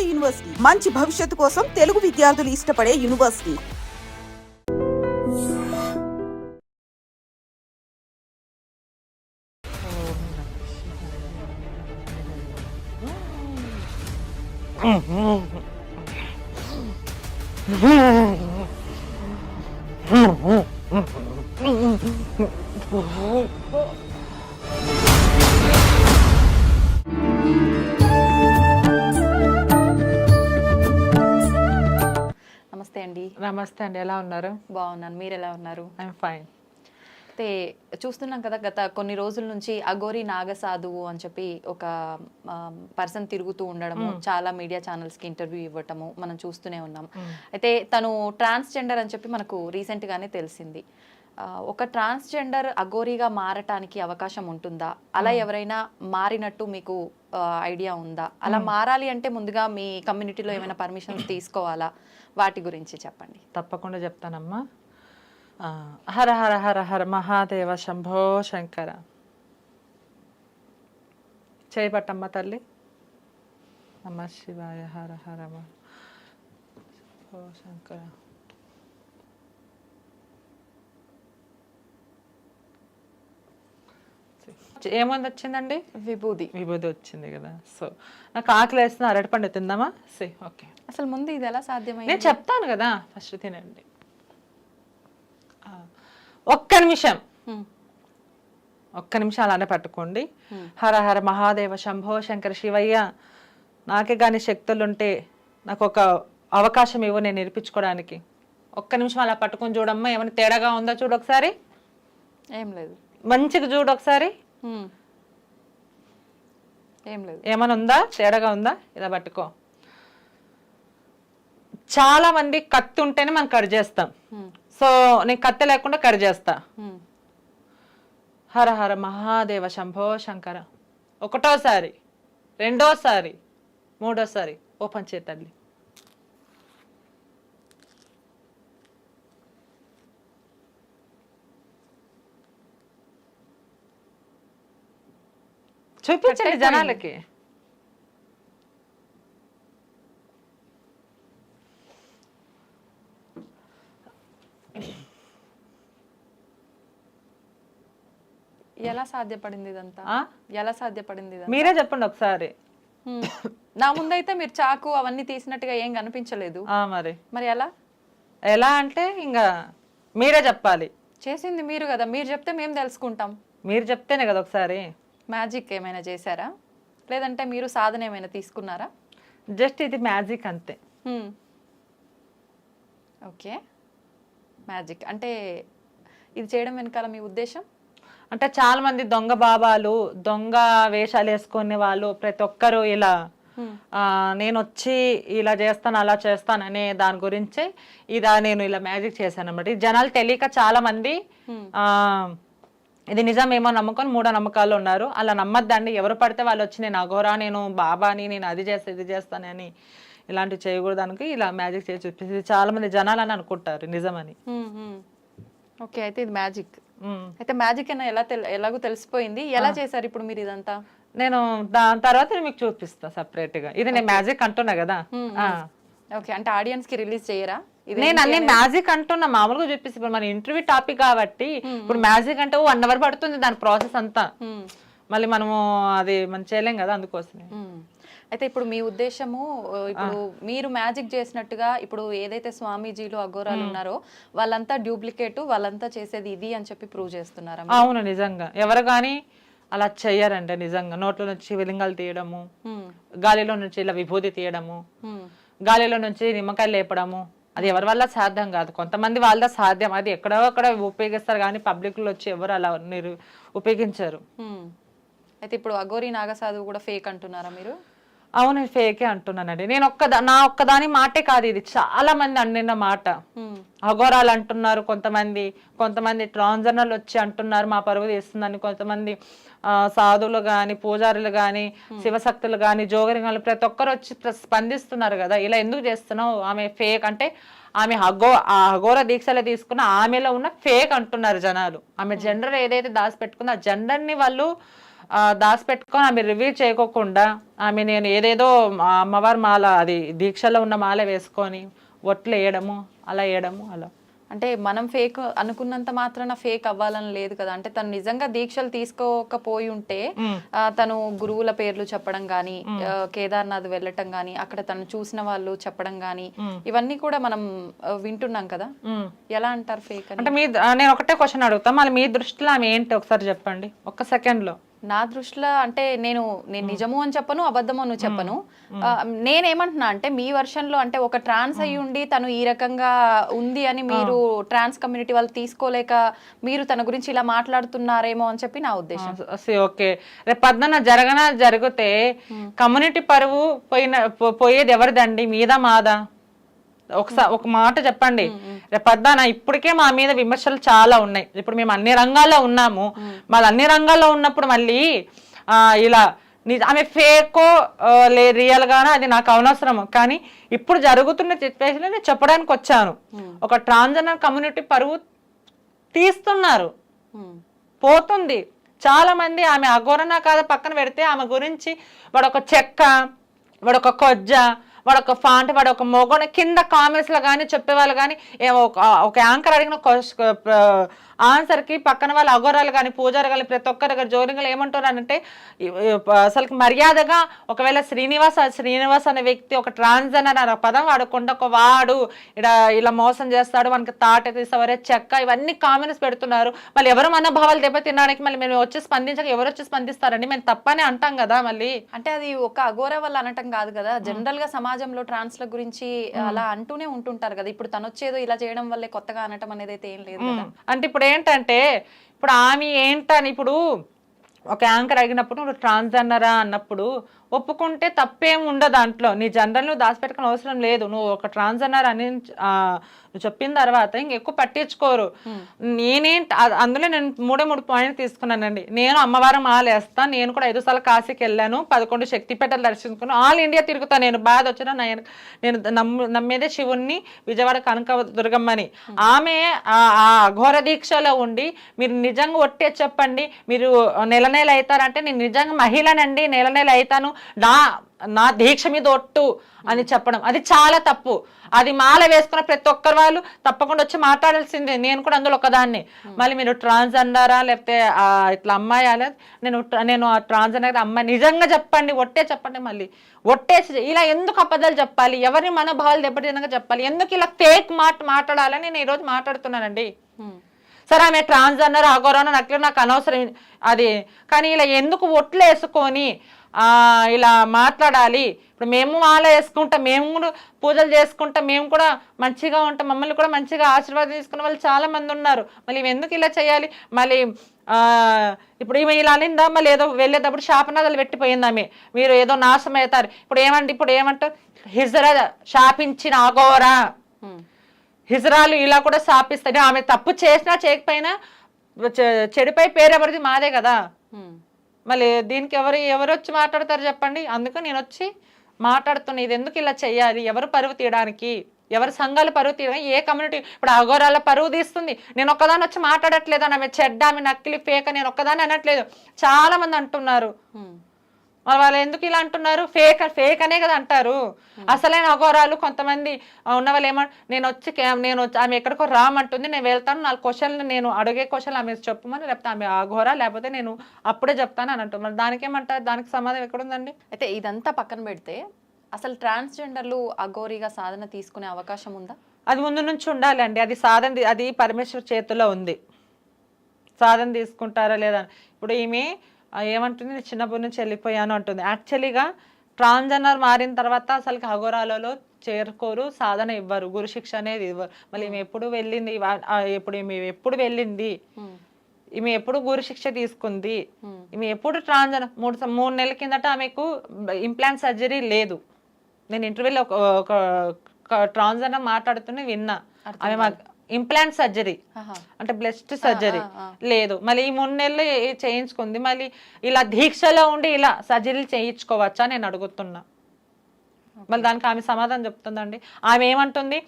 Board university మంచి భవిష్యత్తు కోసం తెలుగు విద్యార్థులు ఇష్టపడే యూనివర్సిటీ. నమస్తే అండి. నమస్తే అండి, ఎలా ఉన్నారు? బాగున్నాను, మీరు ఎలా ఉన్నారు? I'm fine. అయితే చూస్తున్నాం కదా, గత కొన్ని రోజుల నుంచి అఘోరి నాగసాధువు అని చెప్పి ఒక పర్సన్ తిరుగుతూ ఉండడము, చాలా మీడియా ఛానల్స్కి ఇంటర్వ్యూ ఇవ్వటము మనం చూస్తూనే ఉన్నాం. అయితే తను ట్రాన్స్జెండర్ అని చెప్పి మనకు రీసెంట్గానే తెలిసింది. ఒక ట్రాన్స్జెండర్ అఘోరిగా మారటానికి అవకాశం ఉంటుందా? అలా ఎవరైనా మారినట్టు మీకు ఐడియా ఉందా? అలా మారాలి అంటే ముందుగా మీ కమ్యూనిటీలో ఏమైనా పర్మిషన్స్ తీసుకోవాలా? వాటి గురించి చెప్పండి. తప్పకుండా చెప్తానమ్మా. హర హర హర హర మహాదేవ శంభో శంకర. చేయబట్టమ్మ తల్లి. నమ శివాయ. హర హర శంభో శంకర. ఏముంది వచ్చిందండి? విభూది. విభూది వచ్చింది కదా. సో నాకు ఆకలి వేస్తున్నా, అరటిపండు తిందామా? Say okay. అసలు ముందు ఇది ఎలా సాధ్యమైంది? నేను చెప్తాను కదా, ఫస్ట్ తినండి. ఒక్క నిమిషం అలానే పట్టుకోండి. హర హర మహాదేవ శంభో శంకర శివయ్య, నాకే కానీ శక్తులుంటే నాకు ఒక అవకాశం ఇవ్వు నేను నేర్పించుకోవడానికి. ఒక్క నిమిషం అలా పట్టుకొని చూడమ్మా, ఏమైనా తేడాగా ఉందా చూడు ఒకసారి. ఏం లేదు. మంచిగా చూడు ఒకసారి. ఏం లేదు. ఏమైనా ఉందా? తేడాగా ఉందా? ఇలా పట్టుకో. చాలా మంది కత్తి ఉంటేనే మనం కట్ చేస్తాం. సో నేను కత్తి లేకుండా కట్ చేస్తా. హర హర మహాదేవ శంభో శంకర. ఒకటోసారి, రెండోసారి, మూడోసారి ఓపెన్ చేతండి. చూపించండి జనాలకి. ఎలా సాధ్యపడింది ఇదంతా? ఎలా సాధ్యపడింది? మీరే చెప్పండి ఒకసారి. నా ముందైతే మీరు చాకు అవన్నీ తీసినట్టుగా ఏం కనిపించలేదు. మరి ఎలా ఎలా అంటే ఇంకా మీరే చెప్పాలి. చేసింది మీరు కదా, మీరు చెప్తే మేము తెలుసుకుంటాం. మీరు చెప్తేనే కదా. ఒకసారి మ్యాజిక్ ఏమైనా చేశారా, లేదంటే మీరు సాధన ఏమైనా తీసుకున్నారా? జస్ట్ ఇది మ్యాజిక్ అంతే. ఓకే, మ్యాజిక్ అంటే ఇది చేయడం వెనకాల మీ ఉద్దేశం? అంటే చాలా మంది దొంగ బాబాలు, దొంగ వేషాలు వేసుకునే వాళ్ళు ప్రతి ఒక్కరు ఇలా నేను వచ్చి ఇలా చేస్తాను అలా చేస్తాను అనే దాని గురించి నేను ఇలా మ్యాజిక్ చేశాను అన్నమాట. ఈ జనాలు తెలియక చాలా మంది ఇది నిజమేమో నమ్ముకొని మూఢ నమ్మకాలు ఉన్నారు. అలా నమ్మద్దండి. ఎవరు పడితే వాళ్ళు వచ్చి నేను అఘోరా, నేను బాబాని, నేను అది చేస్తా ఇది చేస్తానని ఇలాంటివి చేయకూడదానికి ఇలా మ్యాజిక్ చేసి చూపిస్తుంది. చాలా మంది జనాలు అని అనుకుంటారు నిజమని. ఓకే, అయితే ఇది మ్యాజిక్. అయితే మ్యాజిక్ అయినా ఎలాగో తెలిసిపోయింది. ఎలా చేశారు ఇప్పుడు మీరు ఇదంతా? నేను దాని తర్వాత మీకు చూపిస్తా సపరేట్ గా. ఇది నేను మ్యాజిక్ అంటున్నా కదా. ఓకే, అంటే ఆడియన్స్ కి రిలీజ్ చేయరా? నేను అన్ని మ్యాజిక్ అంటున్నా, మామూలుగా చూపిస్తే ఇప్పుడు మన ఇంటర్వ్యూ టాపిక్ కాబట్టి ఇప్పుడు మ్యాజిక్ అంటే 1 hour పడుతుంది దాని ప్రాసెస్ అంతా. మళ్ళీ మనము అది మనం చేయలేం కదా, అందుకోసమే. అయితే ఇప్పుడు మీ ఉద్దేశము, ఇప్పుడు మీరు మ్యాజిక్ చేసినట్టుగా ఇప్పుడు ఏదైతే స్వామీజీలు అఘోరాలు ఉన్నారో వాళ్ళంతా డూప్లికేట్, వాళ్ళంతా చేసేది ఇది అని చెప్పి ప్రూవ్ చేస్తున్నారా? అవును, నిజంగా ఎవరు కానీ అలా చెయ్యరంటే. నిజంగా నోట్లో నుంచి శివలింగాలు తీయడము, గాలిలో నుంచి ఇలా విభూతి తీయడము, గాలిలో నుంచి నిమ్మకాయలు లేపడము, అది ఎవరి వల్ల సాధ్యం కాదు. కొంతమంది వాళ్ళ సాధ్యం, అది ఎక్కడో అక్కడ ఉపయోగిస్తారు కానీ పబ్లిక్ లో వచ్చి ఎవరు అలా ఉపయోగించారు. అయితే ఇప్పుడు అఘోరి నాగసాధువు కూడా ఫేక్ అంటున్నారా మీరు? అవును, ఫేకే అంటున్నానండి. నేను నా ఒక్కదాని మాటే కాదు, ఇది చాలా మంది అన్న మాట. అఘోరాలు అంటున్నారు కొంతమంది ట్రాన్స్జెండర్లు వచ్చి అంటున్నారు మా పరువు తీస్తుందని. కొంతమంది సాధువులు గాని, పూజారులు గాని, శివశక్తులు గాని, జోగరింగాలు ప్రతి ఒక్కరు వచ్చి స్పందిస్తున్నారు కదా. ఇలా ఎందుకు చేస్తున్నావు, ఆమె ఫేక్ అంటే ఆమె అఘోర దీక్షలు తీసుకున్న ఆమెలో ఉన్న ఫేక్ అంటున్నారు జనాలు. ఆమె జెండర్ ఏదైతే దాచి పెట్టుకుందో ఆ జెండర్ ని వాళ్ళు దాచిపెట్టుకొని ఆమె రివీల్ చేయకోకుండా ఆమె నేను ఏదేదో అమ్మవారి మాల అది దీక్షలో ఉన్న మాల వేసుకొని ఒట్లు వేయడము అలా వేయడము అలా. అంటే మనం ఫేక్ అనుకున్నంత మాత్రాన ఫేక్ అవ్వాలని లేదు కదా. అంటే తను నిజంగా దీక్షలు తీసుకోకపోయి ఉంటే తను గురువుల పేర్లు చెప్పడం గానీ, కేదార్నాథ్ వెళ్ళటం గానీ, అక్కడ తను చూసిన వాళ్ళు చెప్పడం గానీ, ఇవన్నీ కూడా మనం వింటున్నాం కదా. ఎలా అంటారు ఫేక్ అంటే నేను ఒకటే క్వశ్చన్ అడుగుతా, మళ్ళీ మీ దృష్టిలో ఆమె ఏంటి ఒకసారి చెప్పండి ఒక్క సెకండ్ లో. నా దృష్టిలో అంటే నేను నిజము అని చెప్పను, అబద్ధము అని చెప్పను. నేనేమంటున్నా అంటే మీ వర్షన్ లో అంటే ఒక ట్రాన్స్ అయ్యి ఉండి తను ఈ రకంగా ఉంది అని మీరు ట్రాన్స్ కమ్యూనిటీ వాళ్ళు తీసుకోలేక మీరు తన గురించి ఇలా మాట్లాడుతున్నారేమో అని చెప్పి నా ఉద్దేశం. ఓకే, రేపు పద్మన జరిగితే కమ్యూనిటీ పరువు పోయేది ఎవరిదండి, మీద మాదా? ఒక మాట చెప్పండి. రేపొద్దాన ఇప్పటికే మా మీద విమర్శలు చాలా ఉన్నాయి. ఇప్పుడు మేము అన్ని రంగాల్లో ఉన్నాము, మళ్ళీ అన్ని రంగాల్లో ఉన్నప్పుడు మళ్ళీ ఇలా ఆమె ఫేకో రియల్ గానో అది నాకు అనవసరము. కానీ ఇప్పుడు జరుగుతున్న సిచ్యువేషన్ నేను చెప్పడానికి వచ్చాను. ఒక ట్రాన్స్జెండర్ కమ్యూనిటీ పరువు తీస్తున్నారు, పోతుంది. చాలా మంది ఆమె అఘోరణ కాదా పక్కన పెడితే ఆమె గురించి వాడొక చెక్క, వాడొక కొజ్జ, వాడొక ఫాంట్, వాడు ఒక మొగోని కింద కామెంట్స్ లో కానీ చెప్పేవాళ్ళు కానీ ఒక యాంకర్ అడిగిన ఆన్సర్ కి పక్కన వాళ్ళు అఘోరాలు కానీ పూజారు కానీ ప్రతి ఒక్కరు జోరింగ్లు ఏమంటున్నారంటే అసలు మర్యాదగా ఒకవేళ శ్రీనివాస్ అనే వ్యక్తి ఒక ట్రాన్స్జెండర్ అనే పదం వాడకుండా ఒక వాడు ఇలా మోసం చేస్తాడు, మనకి తాట తీసవరే చెక్క, ఇవన్నీ కామెంట్స్ పెడుతున్నారు. మళ్ళీ ఎవరు మనోభావాలు దెబ్బతినడానికి మళ్ళీ మేము వచ్చి స్పందించక ఎవరు వచ్చి స్పందిస్తారండి, మేము తప్పనే అంటాం కదా. మళ్ళీ అంటే అది ఒక అఘోర వల్ల అనటం కాదు కదా, జనరల్ గా సమాజంలో ట్రాన్స్ల గురించి అలా అంటూనే ఉంటుంటారు కదా. ఇప్పుడు తను వచ్చేదో ఇలా చేయడం వల్లే కొత్తగా అనటం అనేది అయితే ఏం లేదు కదా. అంటే ఇప్పుడు ఏంటంటే ఇప్పుడు ఆమె ఏంటని ఇప్పుడు ఒక యాంకర్ అడిగినప్పుడు నువ్వు ట్రాన్స్జెండరా అన్నప్పుడు ఒప్పుకుంటే తప్పేం ఉండదు దాంట్లో. నీ జనరల్ నువ్వు దాచిపెట్టుకుని అవసరం లేదు. నువ్వు ఒక ట్రాన్స్జెండర్ అని నువ్వు చెప్పిన తర్వాత ఇంకెక్కువ పట్టించుకోరు. అందులో నేను 3 పాయింట్లు తీసుకున్నానండి. నేను అమ్మవారం వేస్తాను, నేను కూడా 5 సార్లు కాశీకి వెళ్ళాను, 11 శక్తిపీఠాలు దర్శించుకున్నాను, ఆల్ ఇండియా తిరుగుతాను. నేను బాధ వచ్చినా నేను నమ్మేదే శివుణ్ణి, విజయవాడ కనక దుర్గమ్మని. ఆమె ఆ ఘోర దీక్షలో ఉండి మీరు నిజంగా ఒట్టే చెప్పండి, మీరు నెల అవుతారంటే నేను నిజంగా మహిళనండి, నెల అవుతాను, నా దీక్ష మీద ఒట్టు అని చెప్పడం అది చాలా తప్పు. అది మాల వేసుకున్న ప్రతి ఒక్కరు వాళ్ళు తప్పకుండా వచ్చి మాట్లాడాల్సిందే, నేను కూడా అందులో ఒకదాన్ని. మళ్ళీ మీరు ట్రాన్స్జెండరా లేకపోతే ఇట్లా అమ్మాయి నేను ఆ ట్రాన్స్జెండర్ అమ్మాయి నిజంగా చెప్పండి, ఒట్టే చెప్పండి. మళ్ళీ ఒట్టేసి ఇలా ఎందుకు అబద్ధాలు చెప్పాలి, ఎవరిని మనోభావాలు దెబ్బతినగా చెప్పాలి, ఎందుకు ఇలా ఫేక్ మాట్లాడాలని నేను ఈరోజు మాట్లాడుతున్నానండి. సరే ఆమె ట్రాన్స్జెండర్ అఘోరానో నాకు అనవసరం అది, కానీ ఇలా ఎందుకు ఒట్లు వేసుకొని ఇలా మాట్లాడాలి. ఇప్పుడు మేము మాల వేసుకుంటాం, మేము కూడా పూజలు చేసుకుంటాం, మేము కూడా మంచిగా ఉంటాం, మమ్మల్ని కూడా మంచిగా ఆశీర్వాదం తీసుకున్న వాళ్ళు చాలా మంది ఉన్నారు. మళ్ళీ ఎందుకు ఇలా చేయాలి? మళ్ళీ ఇప్పుడు ఈమె ఇలా అనిందా, మళ్ళీ ఏదో వెళ్ళేటప్పుడు శాపనాదాలు పెట్టిపోయింది ఆమె, మీరు ఏదో నాశనం అవుతారు. ఇప్పుడు ఏమంటారు, హిజ్రా శాపించిన అఘోరా, హిజ్రాలు ఇలా కూడా శాపిస్తాయి. ఆమె తప్పు చేసినా చేయకపోయినా చెడుపై పేరు ఎవరిది, మాదే కదా. మళ్ళీ దీనికి ఎవరు వచ్చి మాట్లాడతారు చెప్పండి. అందుకని నేను వచ్చి మాట్లాడుతున్నా, ఇది ఎందుకు ఇలా చెయ్యాలి, ఎవరు పరువు తీయడానికి, ఎవరి సంఘాలు పరువు తీయడానికి, ఏ కమ్యూనిటీ ఇప్పుడు అఘోరాల పరువు తీస్తుంది. నేను ఒక్కదాన్ని వచ్చి మాట్లాడట్లేదు, ఆమె చెడ్డ, ఆమె నకిలీ, ఫేక్, నేను ఒక్కదాన్ని అనట్లేదు, చాలా మంది అంటున్నారు. మరి వాళ్ళు ఎందుకు ఇలా అంటున్నారు? ఫేక్ అనే కదా అంటారు. అసలైన అఘోరాలు కొంతమంది ఉన్న వాళ్ళు నేను ఆమె ఎక్కడికో రామంటుంది, నేను వెళ్తాను, 4 క్వశ్చన్లు నేను అడిగే క్వశ్చన్లు ఆమె చెప్పమని, లేకపోతే ఆమె అఘోరా, లేకపోతే నేను అప్పుడే చెప్తాను అని అంటారు. మరి దానికి ఏమంటారు, దానికి సమాధానం ఎక్కడుందండి? అయితే ఇదంతా పక్కన పెడితే అసలు ట్రాన్స్జెండర్లు అఘోరీగా సాధన తీసుకునే అవకాశం ఉందా? అది ముందు నుంచి ఉండాలండి. అది పరమేశ్వర్ చేతిలో ఉంది. సాధన తీసుకుంటారా లేదా? ఇప్పుడు ఈమె ఏమంటుంది, నేను చిన్నప్పటి నుంచి వెళ్ళిపోయాను అంటుంది. యాక్చువల్లీగా ట్రాన్స్జెండర్ మారిన తర్వాత అసలు అఘోరాలలో చేరుకోరు, సాధన ఇవ్వరు, గురు శిక్ష అనేది ఇవ్వరు. మళ్ళీ ఈమె ఎప్పుడు వెళ్ళింది, ఈమె ఎప్పుడు గురు శిక్ష తీసుకుంది, ఈమె ఎప్పుడు ట్రాన్స్జెండర్ 3 నెలల కిందట ఆమెకు ఇంప్లాంట్ సర్జరీ లేదు. నేను ఇంటర్వ్యూలో ఒక ట్రాన్స్జెండర్ మాట్లాడుతూనే విన్నా, ఆమె ఇంప్లాంట్ సర్జరీ అంటే బ్రెస్ట్ సర్జరీ లేదు. మళ్ళీ ఈ 3 నెలలు చేయించుకుంది. మళ్ళీ ఇలా దీక్షలో ఉండి ఇలా సర్జరీలు చేయించుకోవచ్చా నేను అడుగుతున్నా. మళ్ళీ దానికి ఆమె సమాధానం చెప్తుందండి. ఆమె ఏమంటుంది,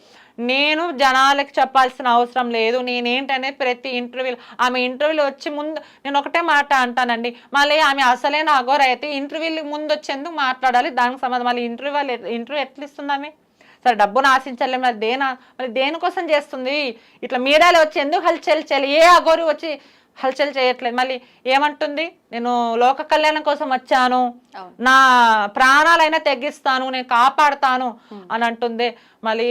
నేను జనాలకి చెప్పాల్సిన అవసరం లేదు, నేనేంటనే ప్రతి ఇంటర్వ్యూలో ఆమె ఇంటర్వ్యూలో వచ్చి ముందు నేను ఒకటే మాట అంటానండి, మళ్ళీ ఆమె అసలైన అఘోర అయితే ఇంటర్వ్యూలు ముందు వచ్చేందుకు మాట్లాడాలి, దానికి సమాధానం. మళ్ళీ ఇంటర్వ్యూ ఎట్లా ఇస్తుంది ఆమె? సరే డబ్బును ఆశించాలి, మరి దేనికోసం చేస్తుంది? ఇట్లా మీడియాలో వచ్చి ఎందుకు హల్చల్ చేయాలి? ఏ అఘోరి వచ్చి హల్చల్ చేయట్లేదు. మళ్ళీ ఏమంటుంది, నేను లోక కళ్యాణం కోసం వచ్చాను, నా ప్రాణాలైనా తెగిస్తాను, నేను కాపాడుతాను అని అంటుంది. మళ్ళీ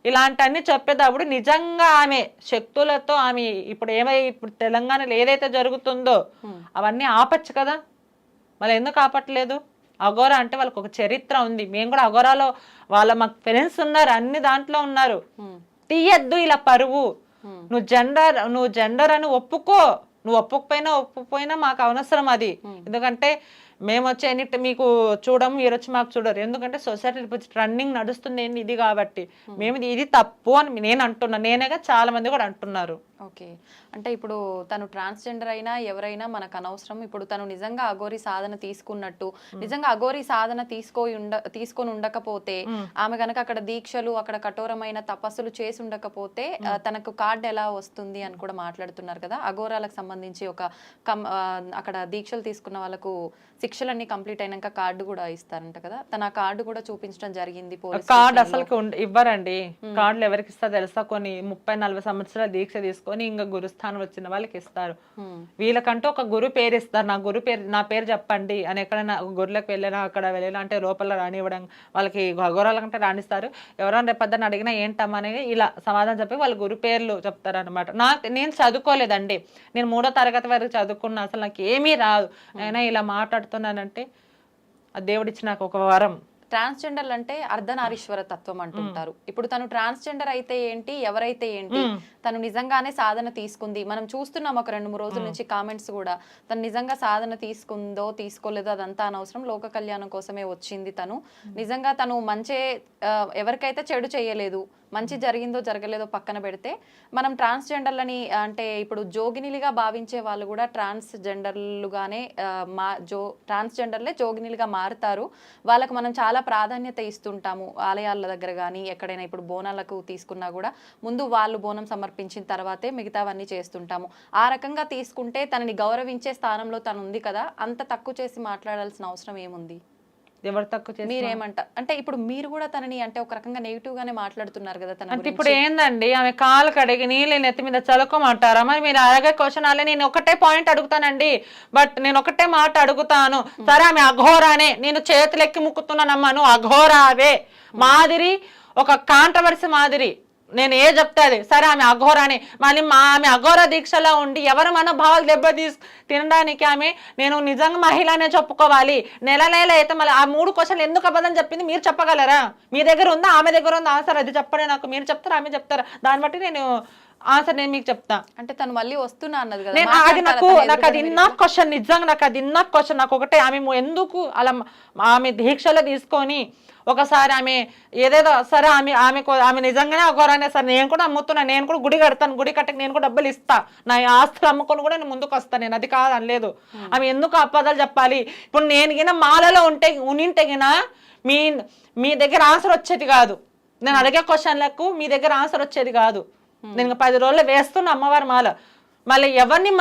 ఇలాంటివన్నీ చెప్పేటప్పుడు నిజంగా ఆమె శక్తులతో ఆమె ఇప్పుడు తెలంగాణలో ఏదైతే జరుగుతుందో అవన్నీ ఆపచ్చు కదా, మళ్ళీ ఎందుకు ఆపట్లేదు? అఘోర అంటే వాళ్ళకి ఒక చరిత్ర ఉంది, మేము కూడా అఘోరాలో మాకు ఫ్రెండ్స్ ఉన్నారు, అన్ని దాంట్లో ఉన్నారు. తీయద్దు ఇలా పరువు. నువ్వు జెండర్ అని ఒప్పుకో, నువ్వు ఒప్పుకపోయినా మాకు అవసరం అది. ఎందుకంటే మేము వచ్చి మీకు చూడము, మీరు వచ్చి మాకు చూడరు. ఎందుకంటే సొసైటీ రన్నింగ్ నడుస్తుంది ఇది కాబట్టి మేము ఇది తప్పు అని నేను అంటున్నా, నేనేగా చాలా మంది కూడా అంటున్నారు. ఓకే, అంటే ఇప్పుడు తను ట్రాన్స్జెండర్ అయినా ఎవరైనా మనకు అనవసరం. ఇప్పుడు తను నిజంగా అఘోరి సాధన తీసుకున్నట్టు, నిజంగా అఘోరి సాధన తీసుకొని ఉండకపోతే, ఆమె గనక అక్కడ దీక్షలు, అక్కడ కఠోరమైన తపస్సులు చేసి ఉండకపోతే తనకు కార్డు ఎలా వస్తుంది అని కూడా మాట్లాడుతున్నారు కదా. అఘోరాలకు సంబంధించి అక్కడ దీక్షలు తీసుకున్న వాళ్ళకు శిక్షలన్నీ కంప్లీట్ అయినాక కార్డు కూడా ఇస్తారంట కదా. తన కార్డు కూడా చూపించడం జరిగింది. కార్డు అసలు ఇవ్వరండి. కార్డులు ఎవరికి ఇస్తా తెలుసా? కొన్ని 30-40 సంవత్సరాల దీక్ష తీసుకొని ఇంకా గురుస్థానం వచ్చిన వాళ్ళకి ఇస్తారు. వీళ్ళకంటూ ఒక గురు పేరు ఇస్తారు. నా పేరు చెప్పండి అని ఎక్కడైనా గురులకు వెళ్ళినా అక్కడ వెళ్ళినా అంటే లోపల రానివ్వడం, వాళ్ళకి అఘోరాలకంటే రాణిస్తారు. ఎవరైనా రేపొద్దని అడిగినా ఏంటమ్మా అనేది ఇలా సమాధానం చెప్పి వాళ్ళ గురు పేర్లు చెప్తారు అనమాట. నేను చదువుకోలేదండి, నేను 3వ తరగతి వరకు చదువుకున్నా, అసలు నాకు ఏమీ రాదు, అయినా ఇలా మాట్లాడుతున్నానంటే ఆ దేవుడిచ్చి నాకు ఒక వరం. ట్రాన్స్జెండర్ అంటే అర్ధనారీశ్వర తత్వం అంటుంటారు. ఇప్పుడు తను ట్రాన్స్జెండర్ అయితే ఏంటి, ఎవరైతే ఏంటి, తను నిజంగానే సాధన తీసుకుంది. మనం చూస్తున్నాం ఒక 2-3 రోజుల నుంచి కామెంట్స్ కూడా, తను నిజంగా సాధన తీసుకుందో తీసుకోలేదో అదంతా అనవసరం, లోక కళ్యాణం కోసమే వచ్చింది తను. నిజంగా తను మంచి ఎవరికైతే చెడు చేయలేదు, మంచి జరిగిందో జరగలేదో పక్కన పెడితే, మనం ట్రాన్స్జెండర్లని అంటే ఇప్పుడు జోగినిలుగా భావించే వాళ్ళు కూడా ట్రాన్స్జెండర్లుగానే ట్రాన్స్జెండర్లే జోగినిలుగా మారుతారు. వాళ్ళకు మనం చాలా ప్రాధాన్యత ఇస్తుంటాము ఆలయాల దగ్గర కానీ ఎక్కడైనా. ఇప్పుడు బోనాలకు తీసుకున్నా కూడా ముందు వాళ్ళు బోనం సమర్పించిన తర్వాతే మిగతావన్నీ చేస్తుంటాము. ఆ రకంగా తీసుకుంటే తనని గౌరవించే స్థానంలో తను ఉంది కదా, అంత తక్కువ చేసి మాట్లాడాల్సిన అవసరం ఏముంది? ఎవరు తక్కువ? మీరేమంట అంటే ఇప్పుడు మీరు కూడా తనని అంటే ఒక రకంగా నెగిటివ్ గానే మాట్లాడుతున్నారు కదా తన. అంటే ఇప్పుడు ఏందండి, ఆమె కాలు కడిగి నీళ్ళు నెత్తి మీద చదువుకోమంటారా? మరి మీరు అలాగే క్వశ్చన్ అలా నేను ఒకటే పాయింట్ అడుగుతానండి, బట్ నేను ఒకటే మాట అడుగుతాను. సరే ఆమె అఘోరానే, నేను చేతులెక్కి ముక్కుతున్నానమ్మా, నువ్వు అఘోరావే మాదిరి ఒక కాంట్రవర్సీ మాదిరి నేను చెప్తాది. సరే ఆమె అఘోరానే, మళ్ళీ ఆమె అఘోర దీక్షలో ఉండి ఎవరు మనోభావాలు తినడానికి ఆమె నేను నిజంగా మహిళనే చెప్పుకోవాలి. నెల అయితే మళ్ళీ ఆ 3 క్వశ్చన్లు ఎందుకు అబద్ధం చెప్పింది మీరు చెప్పగలరా? మీ దగ్గర ఉందా, ఆమె దగ్గర ఉందా ఆన్సర్? అది చెప్పండి నాకు. మీరు చెప్తారా, ఆమె చెప్తారా? దాన్ని బట్టి నేను ఆన్సర్ నేను మీకు చెప్తా. అంటే తను మళ్ళీ వస్తున్నా అన్నది కదా. అది నాకు అది ఇన్నఫ్ క్వశ్చన్, నిజంగా నాకు అది ఇన్నఫ్ క్వశ్చన్. నాకు ఒకటే, ఆమె ఎందుకు అలా ఆమె దీక్షలో తీసుకొని ఒకసారి ఆమె ఏదేదో, సరే ఆమె నిజంగానే అఘోరానే, సరే నేను కూడా అమ్ముతున్నా, నేను కూడా గుడి కడతాను, గుడి కట్టకి నేను కూడా డబ్బులు ఇస్తా, నా ఆస్తులు అమ్ముకొని కూడా నేను ముందుకు వస్తాను, నేను అది కాదు అనలేదు. ఆమె ఎందుకు అబద్ధాలు చెప్పాలి? ఇప్పుడు నేను గిన మాలలో ఉనింటే గిన మీ దగ్గర ఆన్సర్ వచ్చేది కాదు. నేను అడిగే క్వశ్చన్లకు మీ దగ్గర ఆన్సర్ వచ్చేది కాదు. నేను 10 రోజుల్లో వేస్తున్నా అమ్మవారి మాల. మళ్ళీ ఎవరిని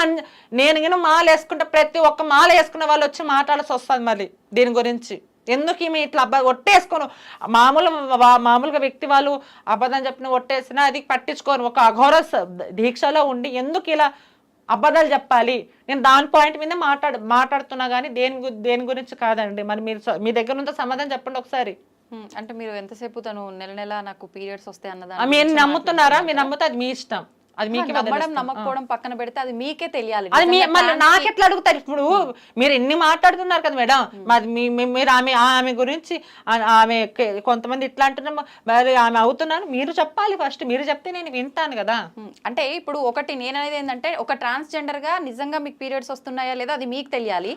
నేను గిన మాల వేసుకుంటే ప్రతి ఒక్క మాల వేసుకునే వాళ్ళు వచ్చి మాట్లాడాల్సి వస్తుంది మళ్ళీ దీని గురించి. ఎందుకు ఈమె ఇట్లా ఒట్టేసుకోను? మామూలుగా వ్యక్తి వాళ్ళు అబద్ధం చెప్పిన ఒట్టేసినా అది పట్టించుకోను. ఒక అఘోర దీక్షలో ఉండి ఎందుకు ఇలా అబద్ధాలు చెప్పాలి? నేను దాని పాయింట్ మీద మాట్లాడుతున్నా కానీ దేని గురించి కాదండి. మరి మీరు మీ దగ్గర నుంచి సమాధానం చెప్పండి ఒకసారి. అంటే మీరు ఎంతసేపు తను నెల నాకు పీరియడ్స్ వస్తాయి అన్నదా మీరు నమ్ముతున్నారా? మీరు నమ్ముతే అది మీ ఇష్టం. అది మీకే నమ్మడం నమ్మకపోవడం పక్కన పెడితే అది మీకే తెలియాలి. అది మళ్ళీ నాకెట్లా అడుగుతారు? ఇప్పుడు మీరు ఎన్ని మాట్లాడుతున్నారు కదా మేడం, మీరు ఆమె గురించి ఆమె కొంతమంది ఇట్లా అంటున్నాము, మరి ఆమె అవుతున్నాను మీరు చెప్పాలి. ఫస్ట్ మీరు చెప్తే నేను వింటాను కదా. అంటే ఇప్పుడు ఒకటి నేననేది ఏంటంటే, ఒక ట్రాన్స్జెండర్ గా నిజంగా మీకు పీరియడ్స్ వస్తున్నాయా లేదా అది మీకు తెలియాలి.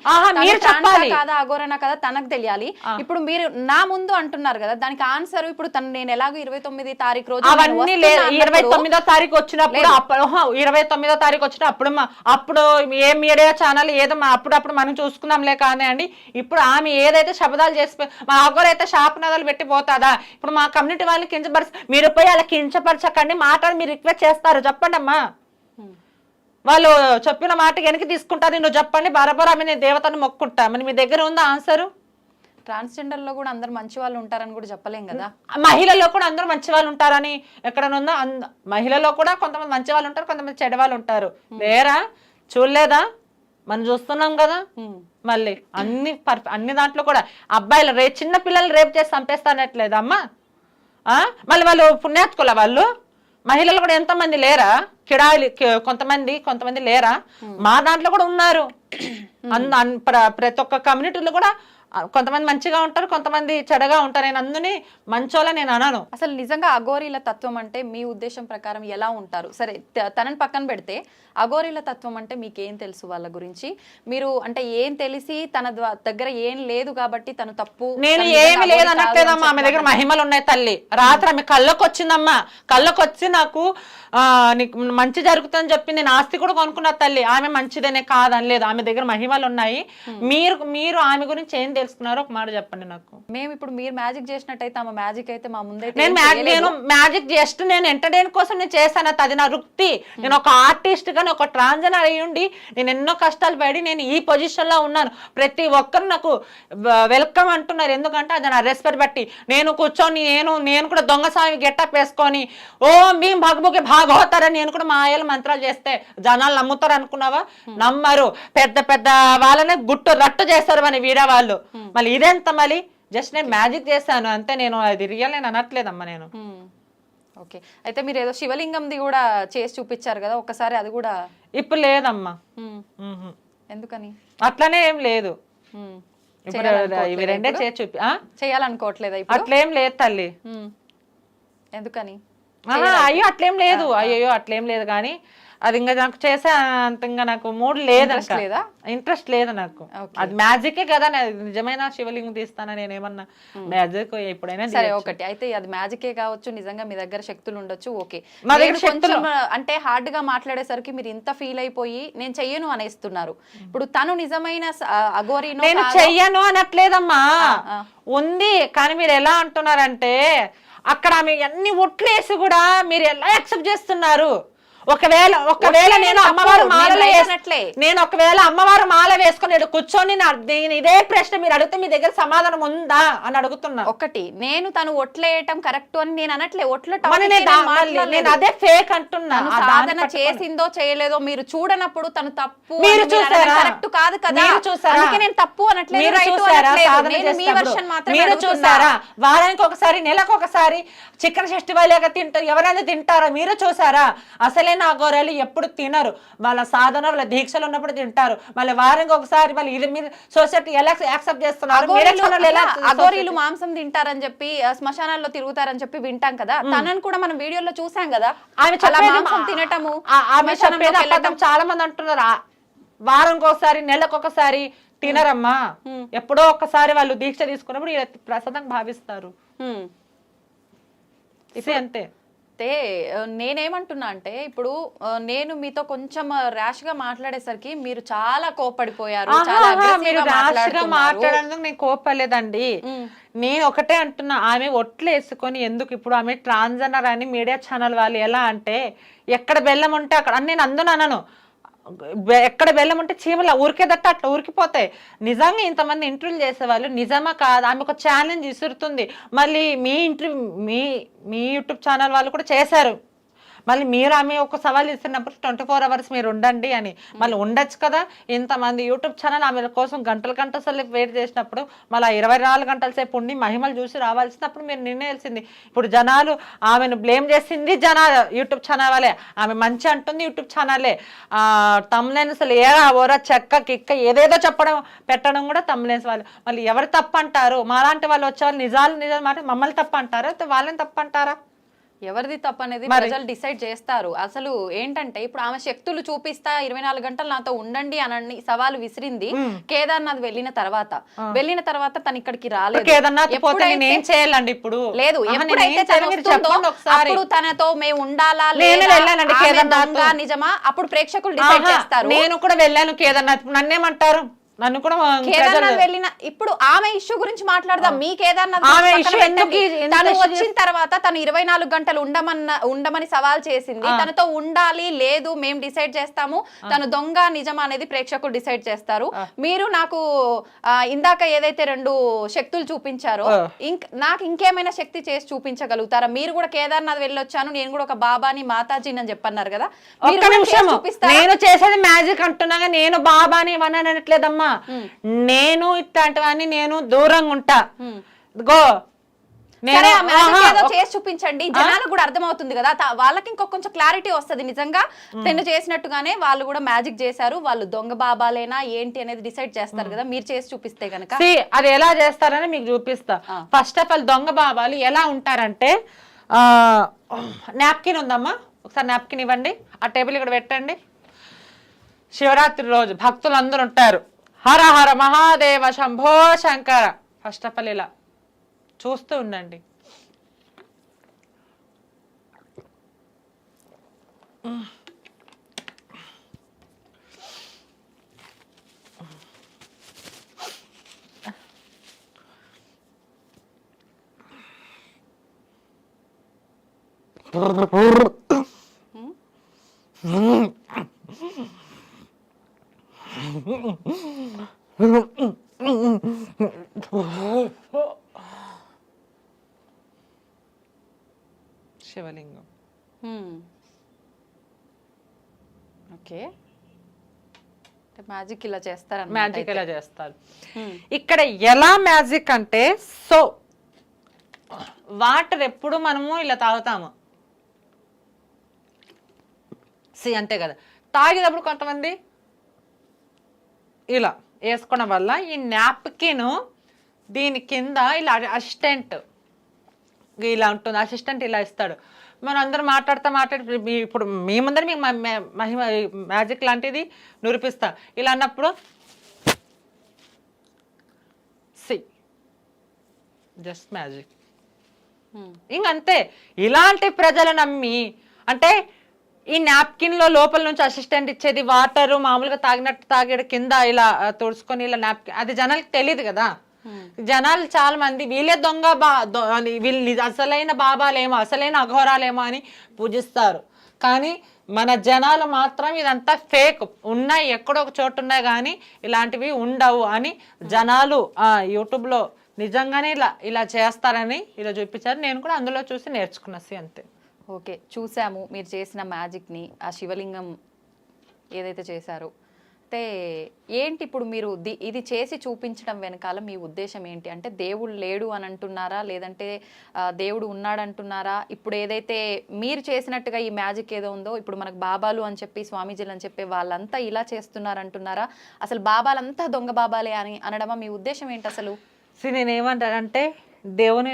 కాదా అఘోరనా కదా తనకు తెలియాలి. ఇప్పుడు మీరు నా ముందు అంటున్నారు కదా, దానికి ఆన్సర్ ఇప్పుడు తను నేను ఎలాగో 29వ తారీఖు రోజు 29వ తారీఖు వచ్చినప్పుడు అప్పుడు 29వ తారీఖు వచ్చిన అప్పుడు ఏ మీడియా ఛానల్ ఏదో అప్పుడప్పుడు మనం చూసుకుందాంలే కానీ అండి. ఇప్పుడు ఆమె ఏదైతే శబ్దాలు చేసి మా అగ్గరైతే శాపనాదాలు పెట్టి పోతాదా? ఇప్పుడు మా కమ్యూనిటీ వాళ్ళని మీరు పోయి అలా కించపరచకండి, మాటలు మీరు రిక్వెస్ట్ చేస్తారు చెప్పండి అమ్మా. వాళ్ళు చెప్పిన మాటకి వెనక్కి తీసుకుంటారు. నువ్వు చెప్పండి, బరాబర్ ఆమె నేను దేవతను మొక్కుంటా. మరి మీ దగ్గర ఉందా ఆన్సరు? ట్రాన్స్జెండర్ లో కూడా అందరు మంచి వాళ్ళు ఉంటారని కూడా చెప్పలేం కదా. మహిళల్లో కూడా అందరూ మంచి వాళ్ళు ఉంటారని ఎక్కడనుందా? మహిళల్లో కూడా కొంతమంది మంచి వాళ్ళు ఉంటారు, కొంతమంది చెడ్డ వాళ్ళు ఉంటారు. లేరా? చూడలేదా? మనం చూస్తున్నాం కదా. మళ్ళీ అన్ని దాంట్లో కూడా అబ్బాయిలు చిన్న పిల్లలు రేపు చేసి చంపేస్తానట్లేదు అమ్మా. మళ్ళీ వాళ్ళు పుణ్యాత్కుల వాళ్ళు మహిళలు కూడా ఎంతమంది లేరా? కిడాయిలు కొంతమంది లేరా? మా దాంట్లో కూడా ఉన్నారు. ప్రతి ఒక్క కమ్యూనిటీలో కూడా కొంతమంది మంచిగా ఉంటారు, కొంతమంది చెడగా ఉంటారు. నేను అందుని మంచోళ్ళ నేను అనను. అసలు నిజంగా అఘోరీల తత్వం అంటే మీ ఉద్దేశం ప్రకారం ఎలా ఉంటారు? సరే తనని పక్కన పెడితే అఘోరీల తత్వం అంటే మీకేం తెలుసు వాళ్ళ గురించి? మీరు అంటే ఏం తెలిసి తన దగ్గర ఏం లేదు కాబట్టి తను తప్పు, నేను ఏమి లేదు అనట్లేదమ్మా. ఆమె దగ్గర మహిమలు ఉన్నాయి తల్లి. రాత్రి ఆమె కళ్ళకు వచ్చిందమ్మా. కళ్ళకు వచ్చి నాకు నీకు మంచి జరుగుతుందని చెప్పి నేను ఆస్తి కూడా కొనుక్కున్నా తల్లి. ఆమె మంచిదనే కాదని లేదు, ఆమె దగ్గర మహిమలు ఉన్నాయి. మీరు ఆమె గురించి ఏం తెలుసుకున్నారో ఒక మాట చెప్పండి నాకు. మేము ఇప్పుడు మీరు మ్యాజిక్ చేసినట్టయితే ఆమె మ్యాజిక్ అయితే మా ముందే నేను మ్యాజిక్ జస్ట్ నేను ఎంటర్టైన్ కోసం నేను చేశాను. అది నా వృత్తి. నేను ఒక ఆర్టిస్ట్ గా ఒక ట్రాన్స్జెండర్ అయ్యి ఉండి నేను ఎన్నో కష్టాలు పడి నేను ఈ పొజిషన్ లో ఉన్నాను. ప్రతి ఒక్కరు నాకు వెల్కమ్ అంటున్నారు. ఎందుకంటే అది నా రెస్పెక్ట్ బట్టి. నేను కూర్చొని నేను కూడా దొంగస్వామి గెటప్ వేసుకొని మేము భగభుకి భాగవతారని నేను కూడా మా ఆయల మంత్రాలు చేస్తే జనాలు నమ్ముతారు అనుకున్నావా? నమ్మరు. పెద్ద పెద్ద వాళ్ళనే రట్టు చేస్తారు మన వీడియో వాళ్ళు. మళ్ళీ ఇదెంత మళ్ళీ జస్ట్ నేను మ్యాజిక్ చేశాను అంతే. నేను అది రియల్ నేను అనట్లేదమ్మా నేను. ఓకే, అయితే మీరు ఏదో శివలింగంది కూడా చేసి చూపించారు కదా, ఒకసారి అది కూడా ఇప్పుడు లేదమ్మా. ఎందుకని? అట్లనే ఏం లేదు. ఇప్పుడు ఇవి రెండే చేసి చేయాలనుకోవట్లేదా? అట్లేం లేదు తల్లి. ఎందుకని? అయ్యో అట్లేం లేదు. అయ్యో అట్లేం లేదు కానీ అది ఇంకా నాకు చేసే అంత ఇంకా నాకు మూడు లేదు, ఇంట్రెస్ట్ లేదు నాకు. అది మ్యాజికే కదా. నిజమైన శివలింగం తీస్తానా నేను ఏమన్నా మ్యాజిక్ ఎప్పుడైనా సరే ఒకటి అయితే అది మ్యాజికే కావచ్చు, నిజంగా మీ దగ్గర శక్తులు ఉండొచ్చు. ఓకే, మా దగ్గర శక్తులు అంటే హార్డ్ గా మాట్లాడేసరికి మీరు ఇంత ఫీల్ అయిపోయి నేను చెయ్యను అనేస్తున్నారు. ఇప్పుడు తను నిజమైన అఘోరి నేను చెయ్యను అనట్లేదమ్మా, ఉంది. కానీ మీరు ఎలా అంటున్నారంటే అక్కడ ఆమె అన్ని ఒట్లేసి కూడా మీరు ఎలా యాక్సెప్ట్ చేస్తున్నారు? ఒకవేళ నేను అమ్మవారు మాల వేసుకుని కూర్చొని నేను ఇదే ప్రశ్న మీరు అడిగితే మీ దగ్గర సమాధానం ఉందా అని అడుగుతున్నా. ఒకటి నేను తను ఒట్లేయటం కరెక్ట్ అని నేను అనట్లే. నేను అదే ఫేక్ అంటున్నా. సాధన చేసిందో చేయలేదో మీరు చూడనప్పుడు తను తప్పు మీరు కరెక్ట్ కాదు కదా, అందుకే నేను తప్పు అనట్లేదు. మీరు చూసారా? వారానికి ఒకసారి, నెలకు ఒకసారి చికెన్ ఫెస్టివల్ తింటారు. ఎవరైనా తింటారా? మీరు చూసారా? అసలే అఘోరాలు ఎప్పుడు తినరు. వాళ్ళ సాధన వాళ్ళ దీక్షలు ఉన్నప్పుడు తింటారు. మళ్ళీ వారానికి ఒకసారి మళ్ళీ ఇది మీరు సొసైటీ ఎలా యాక్సెప్ట్ చేస్తున్నారు? అఘోరీలు మాంసం తింటారని చెప్పి శ్మశానాల్లో తిరుగుతారని చెప్పి వింటాం కదా. తనని కూడా మనం వీడియోలో చూసాం కదా, ఆమె చాలా మాంసం తినటము. చాలా మంది అంటున్నారు వారానికి ఒకసారి, నెలకు ఒకసారి తినరమ్మా. ఎప్పుడో ఒక్కసారి వాళ్ళు దీక్ష తీసుకున్నప్పుడు ప్రసాదంగా భావిస్తారు. అంతే. అయితే నేనేమంటున్నా అంటే ఇప్పుడు నేను మీతో కొంచెం ర్యాష్ గా మాట్లాడేసరికి మీరు చాలా కోపడిపోయారు. మాట్లాడేందుకు నేను కోపలేదండి. నేను ఒకటే అంటున్నా, ఆమె ఒట్లు వేసుకొని ఎందుకు ఇప్పుడు ఆమె ట్రాన్స్జెండర్ అని మీడియా ఛానల్ వాళ్ళు ఎలా అంటే ఎక్కడ బెల్లం ఉంటే అక్కడ నేను అందును అనను. ఎక్కడ బెల్లం ఉంటే చీమల ఊరికేదట్ట అట్లా ఊరికిపోతాయి. నిజంగా ఇంతమంది ఇంటర్వ్యూలు చేసేవాళ్ళు నిజమా కాదు? ఆమె ఒక ఛాలెంజ్ విసురుతుంది. మళ్ళీ మీ యూట్యూబ్ ఛానల్ వాళ్ళు కూడా చేశారు. మళ్ళీ మీరు ఆమె ఒక సవాల్ ఇస్తున్నప్పుడు 24 hours మీరు ఉండండి అని. మళ్ళీ ఉండొచ్చు కదా. ఇంతమంది యూట్యూబ్ ఛానల్ ఆమె కోసం గంటల సేపు వెయిట్ చేసినప్పుడు మళ్ళీ 24 గంటల సేపు ఉండి మహిమలు చూసి రావాల్సినప్పుడు మీరు నిర్ణయాల్సింది. ఇప్పుడు జనాలు ఆమెను బ్లేమ్ చేసింది యూట్యూబ్ ఛానల్ వాళ్ళే. ఆమె మంచి అంటుంది యూట్యూబ్ ఛానలే. తమ్లైన్స్ ఓరా చెక్క కిక్క ఏదేదో పెట్టడం కూడా తమ్లైన్స్ వాళ్ళు. మళ్ళీ ఎవరు తప్పు అంటారు? మాలాంటి వాళ్ళు వచ్చేవాళ్ళు నిజాలు మాట మమ్మల్ని తప్పు అంటారా? వాళ్ళని తప్పు అంటారా? ఎవరిది తప్పు అనేది ప్రజలు డిసైడ్ చేస్తారు. అసలు ఏంటంటే ఇప్పుడు ఆమె శక్తులు చూపిస్తా 24 గంటలు నాతో ఉండండి అని సవాలు విసిరింది కేదార్నాథ్ వెళ్ళిన తర్వాత తను ఇక్కడికి రాలేదు. చేయాలండి ఇప్పుడు లేదు, ఎప్పుడైతే తను వస్తుందో అప్పుడు తనతో మేము ఉండాలా లేదా నిజమా అప్పుడు ప్రేక్షకులు డిసైడ్ చేస్తారు. నేను కూడా వెళ్ళాను కేదార్నాథ్, నన్నేమంటారు? నన్ను కూడా కేదార్నాథ్ వెళ్ళిన ఇప్పుడు ఆమె ఇష్యూ గురించి మాట్లాడదాం. మీ కేదార్నాథ్ తను వచ్చిన తర్వాత తను 24 గంటలు ఉండమని సవాల్ చేసింది. తనతో ఉండాలి లేదు మేము డిసైడ్ చేస్తాము, తను దొంగ నిజం అనేది ప్రేక్షకులు డిసైడ్ చేస్తారు. మీరు నాకు ఇందాక ఏదైతే 2 శక్తులు చూపించారో నాకు ఇంకేమైనా శక్తి చేసి చూపించగలుగుతారా? మీరు కూడా కేదార్నాథ్ వెళ్ళొచ్చాను, నేను కూడా ఒక బాబాని మాతాజీని అని చెప్పన్నారు కదా, నేను చేసేది మ్యాజిక్ అంటున్నాగా, నేను బాబాని ఇవన్నీ అనట్లేదమ్మా. నేను ఇట్లాంటివన్నీ నేను దూరంగా ఉంటా. గో చేసి చూపించండి, జనాలకు కూడా అర్థమవుతుంది కదా, వాళ్ళకి ఇంకొక కొంచెం క్లారిటీ వస్తుంది. నిజంగా తను చేసినట్టుగానే వాళ్ళు కూడా మ్యాజిక్ చేశారు, వాళ్ళు దొంగ బాబాలేనా ఏంటి అనేది డిసైడ్ చేస్తారు కదా, మీరు చేసి చూపిస్తే కనుక. అది ఎలా చేస్తారని మీకు చూపిస్తా. ఫస్ట్ ఆఫ్ ఆల్ దొంగ బాబాలు ఎలా ఉంటారంటే, నాప్కిన్ ఉందమ్మా, ఒకసారి నాప్కిన్ ఇవ్వండి, ఆ టేబుల్ ఇక్కడ పెట్టండి. శివరాత్రి రోజు భక్తులు అందరూ ఉంటారు, Har Har Mahadev Shambho Shankar. First of all ఇలా చూస్తూ ఉండండి. శివలింగం. ఓకే, మ్యాజిక్ ఇలా చేస్తారు. మ్యాజిక్ ఇలా చేస్తారు. ఇక్కడ ఎలా మ్యాజిక్ అంటే, సో వాటర్ ఎప్పుడు మనము ఇలా తాగుతాము, అంతే కదా. తాగేటప్పుడు కొంతమంది ఇలా వేసుకోవడం వల్ల ఈ నాప్కిన్ దీని కింద ఇలా అసిస్టెంట్ ఇలా ఉంటుంది, అసిస్టెంట్ ఇలా ఇస్తాడు. మనం అందరం మాట్లాడి ఇప్పుడు మీ ముందర మీకు మహిమ మ్యాజిక్ లాంటిది నిరూపిస్తా. ఇలా అన్నప్పుడు జస్ట్ మ్యాజిక్ ఇంకంతే. ఇలాంటి ప్రజలు నమ్మి, అంటే ఈ నాప్కిన్ లో లోపల నుంచి అసిస్టెంట్ ఇచ్చేది వాటర్ మామూలుగా తాగినట్టు తాగేడు కింద ఇలా తుడుచుకొని ఇలా నాప్కిన్, అది జనాలకు తెలియదు కదా. జనాలు చాలా మంది వీళ్ళే దొంగ వీళ్ళు అసలైన బాబాలేమో అసలైన అఘోరాలేమో అని పూజిస్తారు. కానీ మన జనాలు మాత్రం ఇదంతా ఫేక్, ఉన్నాయి ఎక్కడో ఒక చోటు ఉన్నాయి కానీ ఇలాంటివి ఉండవు అని జనాలు యూట్యూబ్లో నిజంగానే ఇలా చేస్తారని ఇలా చూపించారు. నేను కూడా అందులో చూసి నేర్చుకున్నసి అంతే. ఓకే, చూసాము మీరు చేసిన మ్యాజిక్ని, ఆ శివలింగం ఏదైతే చేశారో. అయితే ఏంటి ఇప్పుడు మీరు ఇది చేసి చూపించడం వెనకాల మీ ఉద్దేశం ఏంటి? అంటే దేవుడు లేడు అని అంటున్నారా, లేదంటే దేవుడు ఉన్నాడు అంటున్నారా? ఇప్పుడు ఏదైతే మీరు చేసినట్టుగా ఈ మ్యాజిక్ ఏదో ఉందో, ఇప్పుడు మనకు బాబాలు అని చెప్పి స్వామీజీలు అని చెప్పి వాళ్ళంతా ఇలా చేస్తున్నారు అంటున్నారా? అసలు బాబాలంతా దొంగ బాబాలే అని అనడమా? మీ ఉద్దేశం ఏంటి అసలు? నేను ఏమంటానంటే, దేవుని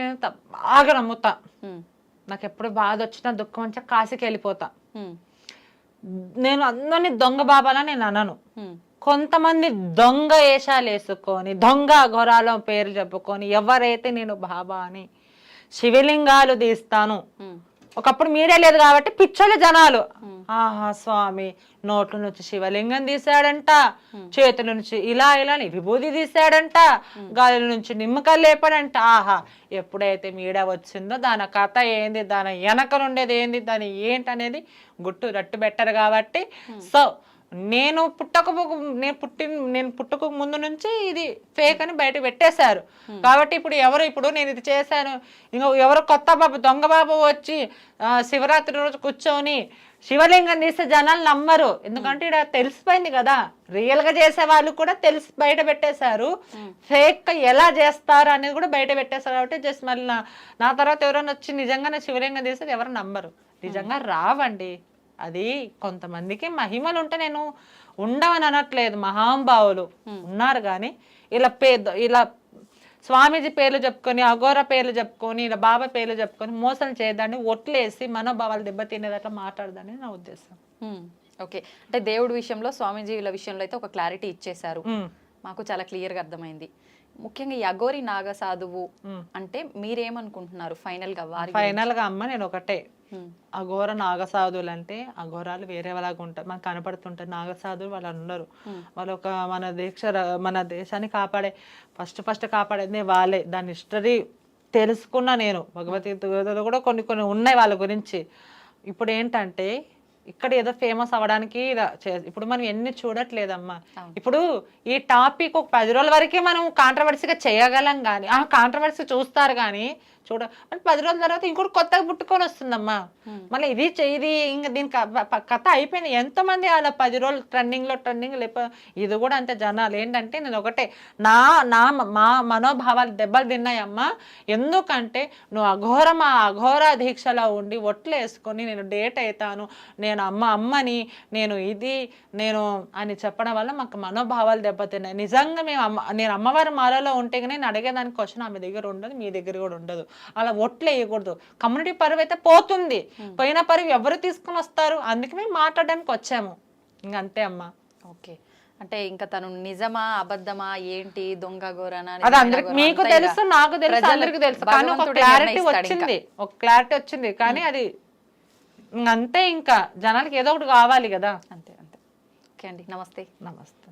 బాగా నమ్ముతా. నాకు ఎప్పుడు బాధ వచ్చినా దుఃఖం వచ్చినా కాశీకి వెళ్ళిపోతా. నేను అందరినీ దొంగ బాబాలా నేను అనను. కొంతమంది దొంగ వేషాలు వేసుకొని దొంగ ఘోరాల పేరు చెప్పుకొని ఎవరైతే నేను బాబా అని శివలింగాలు తీస్తాను. ఒకప్పుడు మీడియా లేదు కాబట్టి పిచ్చోళ్ళ జనాలు, ఆహా స్వామి నోట్ల నుంచి శివలింగం తీసాడంట, చేతుల నుంచి ఇలా విభూది తీసాడంట, గాలి నుంచి నిమ్మకాయలు లేపాడంట. ఆహా, ఎప్పుడైతే మీడియా వచ్చిందో దాని కథ ఏంది, దాని వెనక నుండేది ఏంది, దాని ఏంటనేది రట్టు పెట్టరు కాబట్టి. సో నేను పుట్టక ముందు నుంచి ఇది ఫేక్ అని బయట పెట్టేశారు కాబట్టి ఇప్పుడు నేను ఇది చేశాను, ఇంకా ఎవరో కొత్త బాబు దొంగ బాబు వచ్చి శివరాత్రి రోజు కూర్చొని శివలింగం తీస్తే జనాలు నమ్మరు. ఎందుకంటే ఇక్కడ తెలిసిపోయింది కదా, రియల్ గా చేసే వాళ్ళు కూడా తెలిసి బయట పెట్టేశారు, ఫేక్ ఎలా చేస్తారు అనేది కూడా బయట పెట్టేశారు. కాబట్టి జస్ట్ మళ్ళీ నా తర్వాత ఎవరైనా వచ్చి నిజంగానే శివలింగం తీస్తే ఎవరు నమ్మరు. నిజంగా రావండి. అది కొంతమందికి మహిమలు ఉంటే నేను ఉండవని అనట్లేదు, మహాంభావులు ఉన్నారు. కానీ ఇలా స్వామీజీ పేర్లు చెప్పుకొని అఘోర పేర్లు చెప్పుకొని ఇలా బాబా పేర్లు చెప్పుకొని మోసం చేయదాన్ని ఒట్లేసి మనోభావాలు దెబ్బతినేదట్లా మాట్లాడదని నా ఉద్దేశం. ఓకే, అంటే దేవుడి విషయంలో స్వామీజీల విషయంలో అయితే ఒక క్లారిటీ ఇచ్చేశారు, మాకు చాలా క్లియర్గా అర్థమైంది. ముఖ్యంగా ఈ అఘోరి నాగ సాధువు అంటే మీరేమనుకుంటున్నారు ఫైనల్ గా? ఫైనల్ గా అమ్మ నేను ఒకటే, అఘోర నాగసాధువులు అంటే అఘోరాలు వేరే వాళ్ళగా ఉంటారు, మనకు కనపడుతుంటారు. నాగసాధువులు వాళ్ళు ఉన్నారు, వాళ్ళు ఒక మన దేశాన్ని కాపాడే ఫస్ట్ కాపాడేది వాళ్ళే. దాని హిస్టరీ తెలుసుకున్నా నేను, భగవద్గీతలో కూడా కొన్ని ఉన్నాయి వాళ్ళ గురించి. ఇప్పుడు ఏంటంటే ఇక్కడ ఏదో ఫేమస్ అవ్వడానికి ఇప్పుడు మనం ఎన్ని చూడట్లేదమ్మా. ఇప్పుడు ఈ టాపిక్ ఒక 10 రోజుల వరకే మనం కాంట్రవర్సీగా చేయగలం, కానీ ఆ కాంట్రవర్సీ చూస్తారు కానీ 10 రోజుల తర్వాత ఇంకోటి కొత్తగా పుట్టుకొని వస్తుందమ్మా. మళ్ళీ ఇది ఇంకా దీని కథ అయిపోయింది. ఎంతమంది అలా 10 రోజులు ట్రెండింగ్ లేకపోతే ఇది కూడా అంతే. జనాలు ఏంటంటే నేను ఒకటే, మా మనోభావాలు దెబ్బలు తిన్నాయమ్మా. ఎందుకంటే నువ్వు అఘోర దీక్షలో ఉండి ఒట్లు వేసుకొని నేను డేట్ అవుతాను, నేను అమ్మని నేను అని చెప్పడం వల్ల మాకు మనోభావాలు దెబ్బతిన్నాయి. నిజంగా నేను అమ్మవారి మాలలో ఉంటే నేను అడిగేదానికి క్వశ్చన్ ఆమె దగ్గర ఉండదు, మీ దగ్గర కూడా ఉండదు. అలా ఒట్లు వేయకూడదు. కమ్యూనిటీ పరువు అయితే పోతుంది, పోయిన పరువు ఎవరు తీసుకుని వస్తారు? అందుకే మేము మాట్లాడడానికి వచ్చాము, ఇంకంతే అమ్మా. ఓకే, అంటే ఇంకా తను నిజమా అబద్ధమా ఏంటి, దొంగ గోరనా, అది అందరికి మీకు తెలుసు, నాకు తెలుసు, అందరికి తెలుసు. కానీ ఒక క్లారిటీ వచ్చింది కానీ అది అంతే. ఇంకా జనాలకి ఏదో ఒకటి కావాలి కదా. అంతే. ఓకే అండి, నమస్తే. నమస్తే.